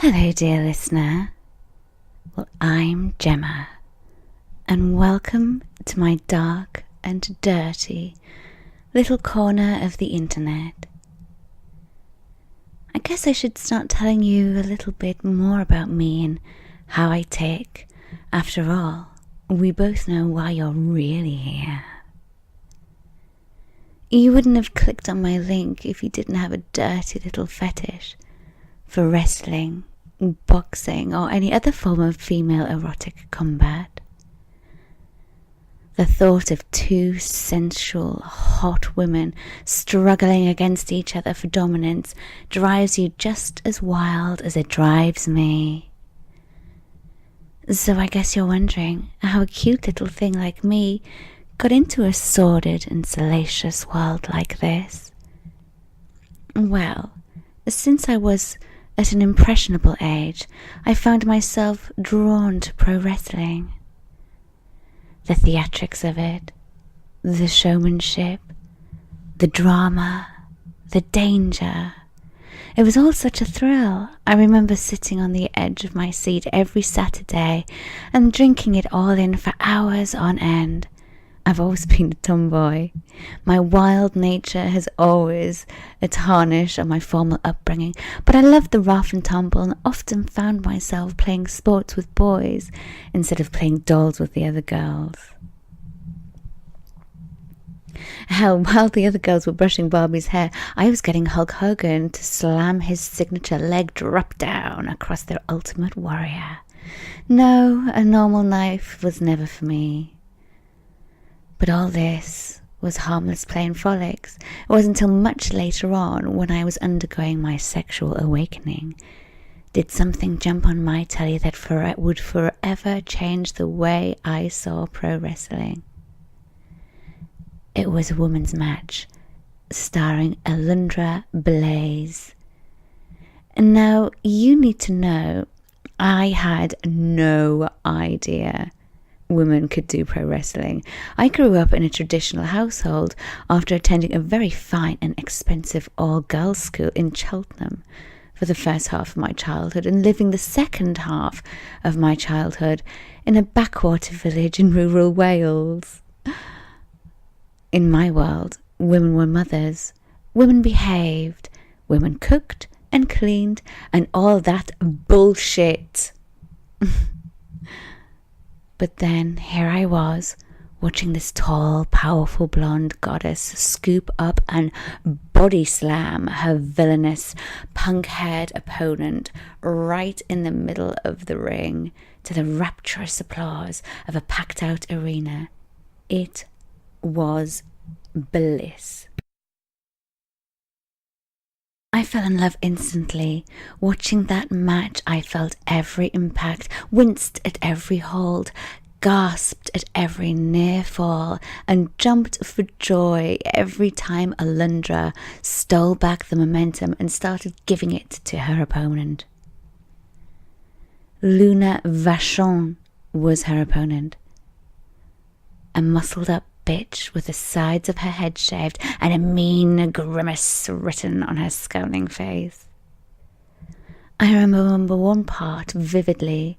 Hello, dear listener. Well, I'm Gemma, and welcome to my dark and dirty little corner of the internet. I guess I should start telling you a little bit more about me and how I tick. After all, we both know why you're really here. You wouldn't have clicked on my link if you didn't have a dirty little fetish for wrestling, boxing, or any other form of female erotic combat. The thought of two sensual, hot women struggling against each other for dominance drives you just as wild as it drives me. So I guess you're wondering how a cute little thing like me got into a sordid and salacious world like this. Well, since I was at an impressionable age, I found myself drawn to pro wrestling. The theatrics of it, the showmanship, the drama, the danger. It was all such a thrill. I remember sitting on the edge of my seat every Saturday and drinking it all in for hours on end. I've always been a tomboy. My wild nature has always a tarnish on my formal upbringing, but I loved the rough and tumble and often found myself playing sports with boys instead of playing dolls with the other girls. Hell, while the other girls were brushing Barbie's hair, I was getting Hulk Hogan to slam his signature leg drop down across their ultimate warrior. No, a normal knife was never for me. But all this was harmless play and frolics. It wasn't until much later on, when I was undergoing my sexual awakening, did something jump on my telly that would forever change the way I saw pro wrestling. It was a women's match starring Alundra Blaze. And now you need to know, I had no idea women could do pro wrestling. I grew up in a traditional household after attending a very fine and expensive all-girls school in Cheltenham for the first half of my childhood, and living the second half of my childhood in a backwater village in rural Wales. In my world, women were mothers, women behaved, women cooked and cleaned, and all that bullshit. But then here I was, watching this tall, powerful blonde goddess scoop up and body slam her villainous, punk-haired opponent right in the middle of the ring to the rapturous applause of a packed-out arena. It was bliss. I fell in love instantly. Watching that match, I felt every impact, winced at every hold, gasped at every near fall, and jumped for joy every time Alundra stole back the momentum and started giving it to her opponent. Luna Vachon was her opponent. A muscled-up bitch with the sides of her head shaved and a mean grimace written on her scowling face. I remember one part vividly.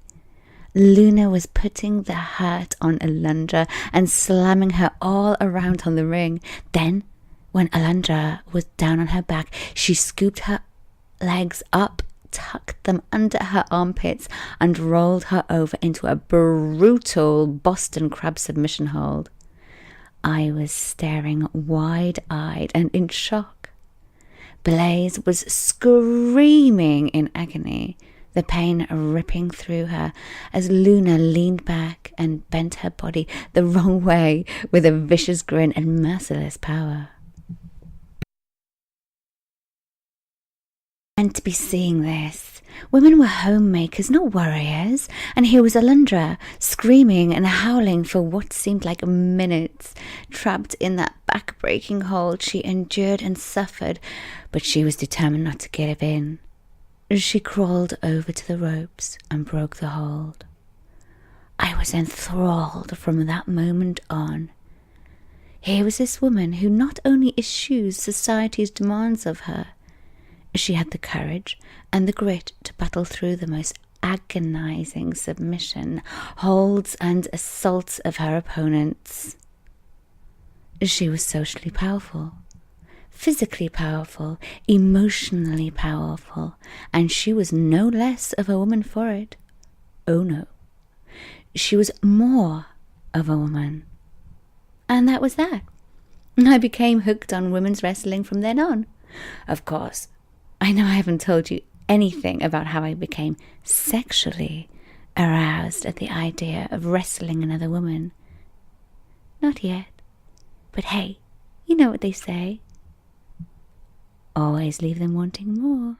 Luna was putting the hurt on Alundra and slamming her all around on the ring. Then, when Alundra was down on her back, she scooped her legs up, tucked them under her armpits, and rolled her over into a brutal Boston crab submission hold. I was staring wide-eyed and in shock. Blaze was screaming in agony, the pain ripping through her as Luna leaned back and bent her body the wrong way with a vicious grin and merciless power. And to be seeing this, women were homemakers, not warriors, and here was Alundra, screaming and howling for what seemed like minutes, trapped in that back-breaking hold she endured and suffered, but she was determined not to give in. She crawled over to the ropes and broke the hold. I was enthralled from that moment on. Here was this woman who not only eschews society's demands of her, She had the courage and the grit to battle through the most agonizing submission, holds, and assaults of her opponents. She was socially powerful, physically powerful, emotionally powerful, and she was no less of a woman for it. Oh no, she was more of a woman. And that was that. I became hooked on women's wrestling from then on. Of course, I know I haven't told you anything about how I became sexually aroused at the idea of wrestling another woman. Not yet. But hey, you know what they say. Always leave them wanting more.